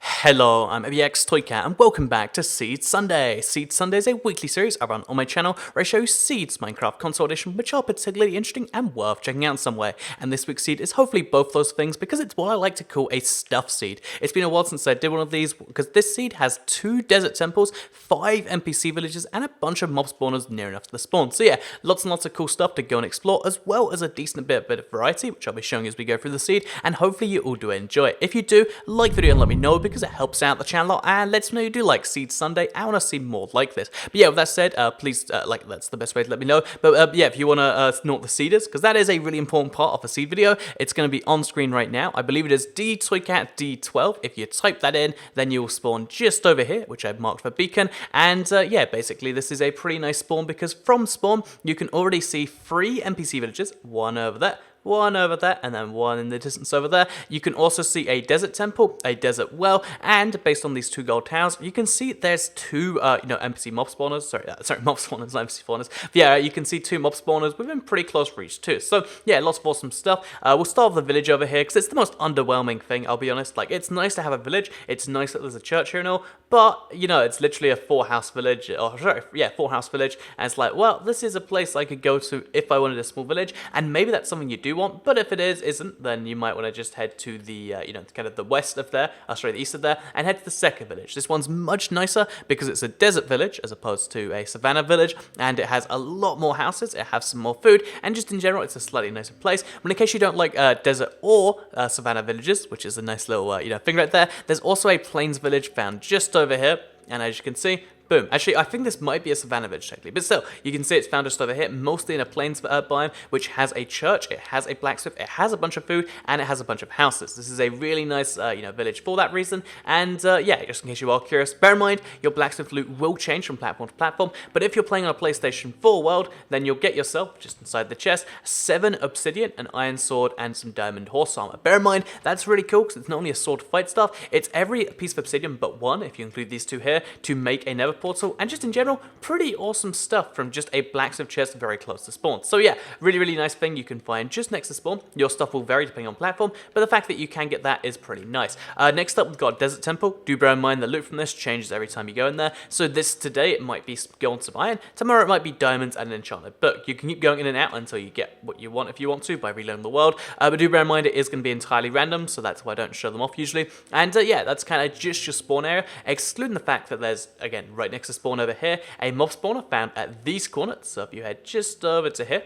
Hello, I'm ABX Toycat and welcome back to Seed Sunday. Seed Sunday is a weekly series I run on my channel where I show Seed's Minecraft console edition which are particularly interesting and worth checking out in some way. And this week's seed is hopefully both those things because it's what I like to call a stuff seed. It's been a while since I did one of these because this seed has 2 desert temples, 5 NPC villages and a bunch of mob spawners near enough to the spawn. So yeah, lots and lots of cool stuff to go and explore as well as a decent bit of variety which I'll be showing as we go through the seed, and hopefully you all do enjoy it. If you do, like the video and let me know because it helps out the channel a lot and lets me know you do like Seed Sunday. I want to see more like this. But yeah, with that said, please, that's the best way to let me know. But yeah, if you want to know what the seed is, because that is a really important part of the seed video, it's going to be on screen right now. I believe it is DToycat D12. If you type that in, then you'll spawn just over here, which I've marked for beacon. And yeah, basically this is a pretty nice spawn because from spawn, you can already see 3 NPC villages, one over there, one over there, and then one in the distance over there. You can also see a desert temple, a desert well, and based on these 2 gold towers, you can see there's 2, NPC mob spawners. Sorry, mob spawners, not NPC spawners. But yeah, you can see 2 mob spawners within pretty close reach too. So yeah, lots of awesome stuff. We'll start with the village over here because it's the most underwhelming thing. I'll be honest. Like, it's nice to have a village. It's nice that there's a church here and all, but you know, it's literally a 4-house village. Or sorry, yeah, 4-house village, and it's like, well, this is a place I could go to if I wanted a small village, and maybe that's something you do want, but if it isn't, then you might want to just head to the, kind of the west of there, the east of there, and head to the second village. This one's much nicer because it's a desert village as opposed to a savannah village, and it has a lot more houses, it has some more food, and just in general, it's a slightly nicer place. But in case you don't like desert or savannah villages, which is a nice little, thing right there, there's also a plains village found just over here, and as you can see, boom. Actually, I think this might be a savannah village technically, but still, you can see it's found just over here, mostly in a plains biome, which has a church, it has a blacksmith, it has a bunch of food, and it has a bunch of houses. This is a really nice, village for that reason. And yeah, just in case you are curious, bear in mind your blacksmith loot will change from platform to platform. But if you're playing on a PlayStation 4 world, then you'll get yourself just inside the chest 7 obsidian, an iron sword, and some diamond horse armor. Bear in mind that's really cool because it's not only a sword to fight stuff, it's every piece of obsidian but 1, if you include these 2 here, to make a nether portal, and just in general, pretty awesome stuff from just a blacksmith chest very close to spawn. So yeah, really nice thing you can find just next to spawn. Your stuff will vary depending on platform, but the fact that you can get that is pretty nice. Next up, we've got Desert Temple. Do bear in mind the loot from this changes every time you go in there. So this today, it might be gold, some iron. Tomorrow, it might be diamonds and an enchanted book. You can keep going in and out until you get what you want if you want to by reloading the world. But do bear in mind it is going to be entirely random, so that's why I don't show them off usually. And yeah, that's kind of just your spawn area, excluding the fact that there's, again, right next to spawn over here, a mob spawner found at these corners. So if you head just over to here,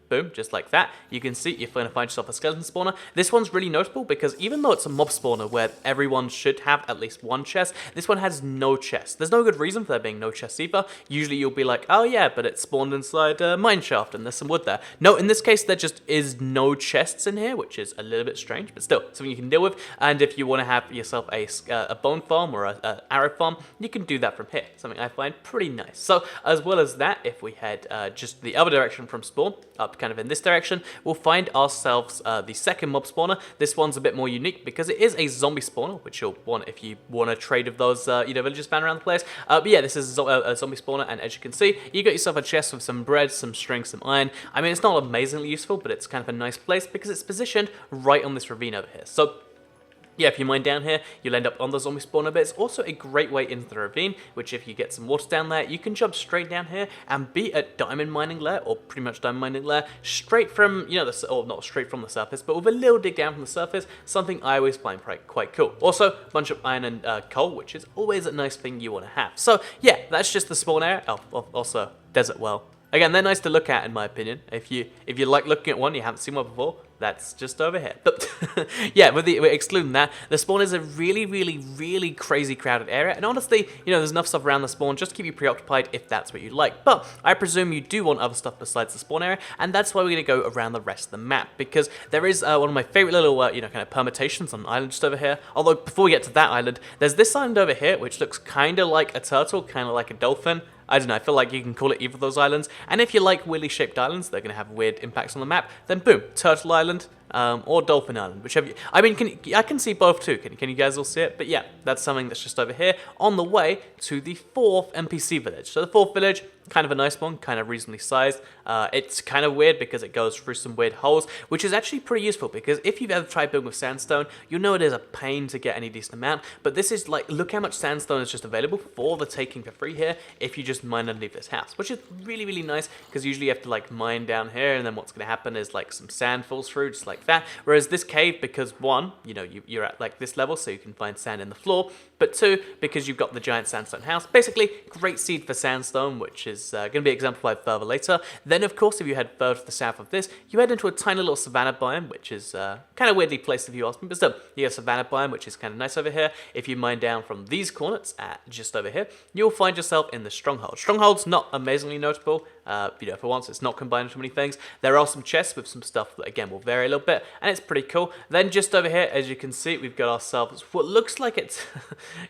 boom, just like that, you can see you're going to find yourself a skeleton spawner. This one's really notable because even though it's a mob spawner where everyone should have at least 1 chest, this one has no chest. There's no good reason for there being no chest either. Usually you'll be like, oh yeah, but it's spawned inside a mineshaft and there's some wood there. No, in this case there just is no chests in here, which is a little bit strange, but still something you can deal with. And if you want to have yourself a bone farm or a arrow farm, you can do that from here. Something I find pretty nice. So as well as that, if we head just the other direction from spawn, up kind of in this direction, we'll find ourselves the second mob spawner. This one's a bit more unique because it is a zombie spawner, which you'll want if you want to trade with those villagers found around the place. But yeah, this is a zombie spawner, and as you can see, you got yourself a chest with some bread, some string, some iron. I mean, it's not amazingly useful, but it's kind of a nice place because it's positioned right on this ravine over here. So yeah, if you mine down here, you'll end up on the zombie spawner, but it's also a great way into the ravine, which if you get some water down there, you can jump straight down here and be at diamond mining lair, or pretty much diamond mining lair, straight from, or not straight from the surface, but with a little dig down from the surface, something I always find quite cool. Also, a bunch of iron and coal, which is always a nice thing you want to have. So yeah, that's just the spawn area. Oh, also, desert well. Again, they're nice to look at, in my opinion. If you like looking at one, you haven't seen one before, that's just over here. But yeah, we're excluding that, the spawn is a really crazy crowded area. And honestly, there's enough stuff around the spawn just to keep you preoccupied if that's what you like. But I presume you do want other stuff besides the spawn area, and that's why we're going to go around the rest of the map, because there is one of my favorite little, kind of permutations on an island just over here. Although before we get to that island, there's this island over here, which looks kind of like a turtle, kind of like a dolphin. I don't know, I feel like you can call it either of those islands. And if you like weirdly shaped islands, they're going to have weird impacts on the map, then boom, Turtle Island or Dolphin Island, whichever you... I mean, I can see both too. Can you guys all see it? But yeah, that's something that's just over here on the way to the 4th NPC village. So the 4th village, kind of a nice one, kind of reasonably sized. It's kind of weird because it goes through some weird holes, which is actually pretty useful because if you've ever tried building with sandstone, you'll know it is a pain to get any decent amount. But this is like, look how much sandstone is just available for the taking for free here if you just mine underneath this house, which is really, really nice because usually you have to like mine down here and then what's going to happen is like some sand falls through just like that. Whereas this cave, because one, you know, you're at like this level so you can find sand in the floor, but two, because you've got the giant sandstone house, basically great seed for sandstone, which is going to be exemplified further later. Then of course, if you head further to the south of this, you head into a tiny little savanna biome, which is kind of weirdly placed if you ask me, but still, you have savanna biome, which is kind of nice over here. If you mine down from these coordinates at just over here, you'll find yourself in the stronghold. Stronghold's not amazingly notable. You know, for once, it's not combined too many things. There are some chests with some stuff that, again, will vary a little bit, and it's pretty cool. Then just over here, as you can see, we've got ourselves what looks like it's,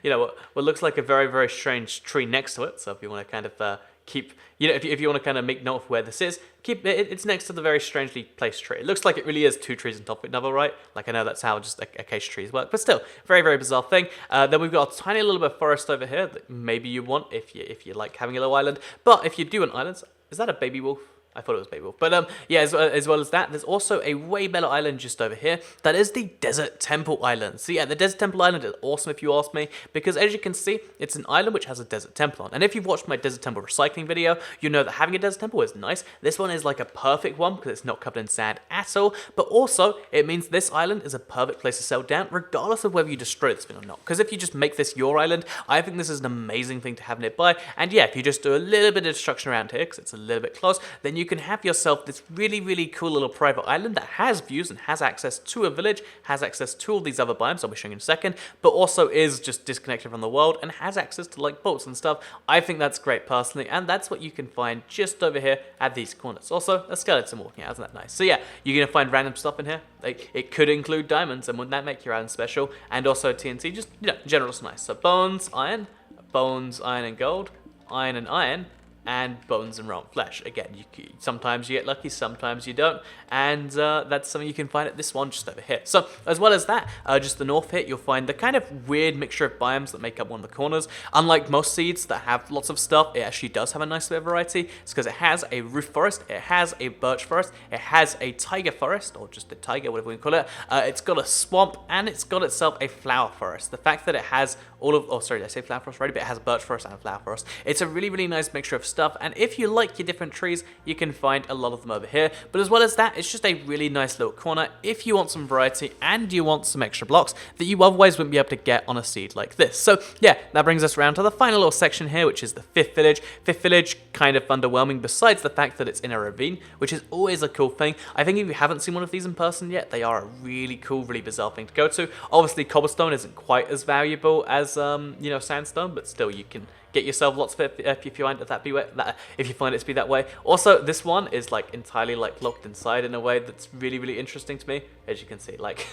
you know, what looks like a very, very strange tree next to it. So if you want to kind of keep, you know, if you want to kind of make note of where this is, keep it, it's next to the very strangely placed tree. It looks like it really is two trees on top of another, right? Like, I know that's how just acacia trees work, but still, very, very bizarre thing. Then we've got a tiny little bit of forest over here that maybe you want if you like having a little island. But if you do want islands, is that a baby wolf? I thought it was baby wolf. But yeah, as well as that, there's also a way better island just over here. That is the Desert Temple Island. So yeah, the Desert Temple Island is awesome if you ask me, because as you can see, it's an island which has a desert temple on. And if you've watched my Desert Temple recycling video, you know that having a desert temple is nice. This one is like a perfect one because it's not covered in sand at all. But also, it means this island is a perfect place to settle down, regardless of whether you destroy this thing or not. Because if you just make this your island, I think this is an amazing thing to have nearby. And yeah, if you just do a little bit of destruction around here, because it's a little bit close, then you can have yourself this really, really cool little private island that has views and has access to a village, has access to all these other biomes I'll be showing in a second, but also is just disconnected from the world and has access to like boats and stuff. I think that's great personally, and that's what you can find just over here at these corners. Also, a skeleton walking out, isn't that nice? So yeah, you're going to find random stuff in here. Like, it could include diamonds, and wouldn't that make your island special? And also TNT, just, you know, in general, it's nice. So bones, iron and gold, iron and iron, and bones and raw flesh. Again, sometimes you get lucky, sometimes you don't, and that's something you can find at this one just over here. So as well as that, just the north here, you'll find the kind of weird mixture of biomes that make up one of the corners. Unlike most seeds that have lots of stuff, it actually does have a nice bit of variety. It's because it has a roof forest, it has a birch forest, it has a tiger forest, or just a tiger, whatever we call it. It's got a swamp, and it's got itself a flower forest. The fact that it has all of, oh sorry, did I say flower forest already? But it has a birch forest and a flower forest. It's a really, really nice mixture of stuff, and if you like your different trees, you can find a lot of them over here. But as well as that, it's just a really nice little corner if you want some variety and you want some extra blocks that you otherwise wouldn't be able to get on a seed like this. So yeah, that brings us around to the final little section here, which is the fifth village. Fifth village, kind of underwhelming besides the fact that it's in a ravine, which is always a cool thing. I think if you haven't seen one of these in person yet, they are a really cool, really bizarre thing to go to. Obviously, cobblestone isn't quite as valuable as you know, sandstone, but still you can get yourself lots of it if you find it to be that way. Also, this one is like entirely like locked inside in a way that's really, really interesting to me. As you can see, like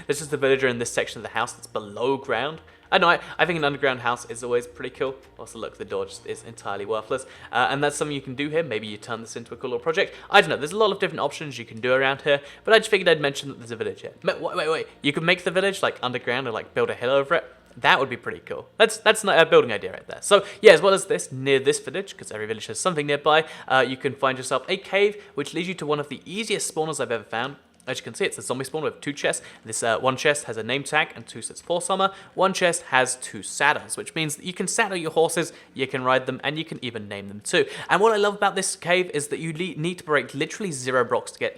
this is the villager in this section of the house that's below ground. I know, I think an underground house is always pretty cool. Also, look, the door just is entirely worthless. And that's something you can do here. Maybe you turn this into a cool little project. I don't know, there's a lot of different options you can do around here, but I just figured I'd mention that there's a village here. Wait, you could make the village like underground and like build a hill over it. That would be pretty cool. That's a building idea right there. So yeah, as well as this, near this village, because every village has something nearby, you can find yourself a cave, which leads you to one of the easiest spawners I've ever found. As you can see, it's a zombie spawner with two chests. This one chest has a name tag and 2 sets of horse armor. One chest has 2 saddles, which means that you can saddle your horses, you can ride them, and you can even name them too. And what I love about this cave is that you need to break literally 0 blocks to get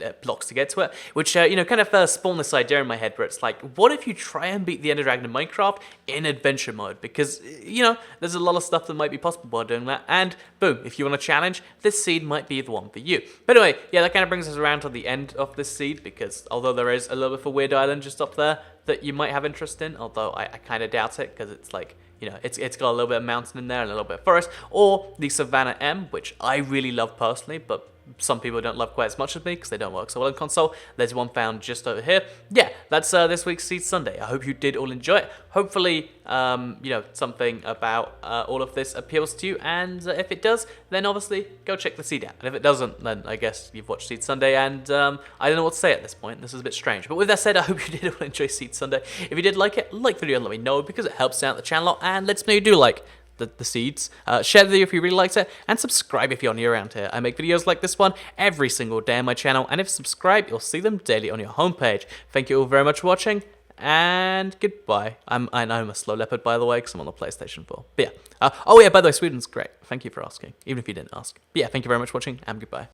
to it, which you know, kind of spawned this idea in my head where it's like, what if you try and beat the Ender Dragon in Minecraft in adventure mode? Because you know, there's a lot of stuff that might be possible while doing that. And boom, if you want a challenge, this seed might be the one for you. But anyway, yeah, that kind of brings us around to the end of this seed, because although there is a little bit of a weird island just up there that you might have interest in, although I kind of doubt it, because it's like, you know, it's got a little bit of mountain in there and a little bit of forest, or the Savannah M, which I really love personally, but some people don't love quite as much as me because they don't work so well on console. There's one found just over here. Yeah, that's this week's Seed Sunday. I hope you did all enjoy it. Hopefully, you know, something about all of this appeals to you, and if it does, then obviously go check the seed out. And if it doesn't, then I guess you've watched Seed Sunday, and I don't know what to say at this point. This is a bit strange. But with that said, I hope you did all enjoy Seed Sunday. If you did like it, like the video and let me know, because it helps out the channel a lot and lets me know you do like the seeds. Share the video if you really liked it, and subscribe if you're new around here. I make videos like this one every single day on my channel, and if you subscribe, you'll see them daily on your homepage. Thank you all very much for watching, and goodbye. I'm a slow leopard, by the way, because I'm on the PlayStation 4. But yeah. Oh yeah, by the way, Sweden's great. Thank you for asking, even if you didn't ask. But yeah, thank you very much for watching, and goodbye.